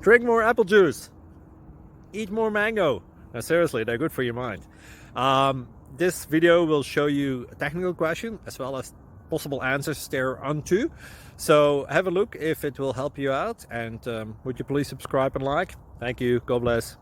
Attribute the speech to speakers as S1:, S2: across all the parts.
S1: Drink more apple juice. Eat more mango. No, seriously, they're good for your mind. This video will show you a technical question as well as possible answers thereunto. So have a look if it will help you out, and would you please subscribe and like? Thank you. God bless.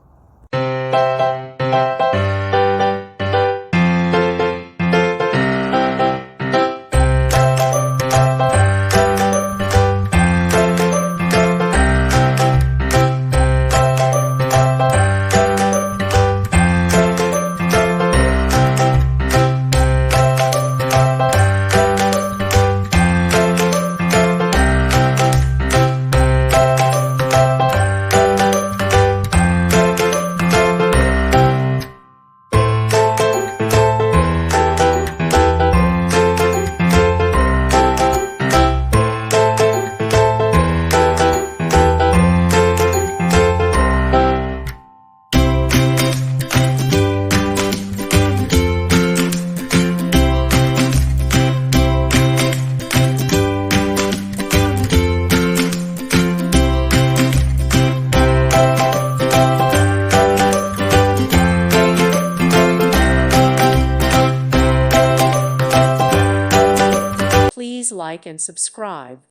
S2: Please like and subscribe.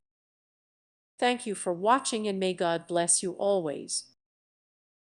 S2: Thank you for watching, and may God bless you always.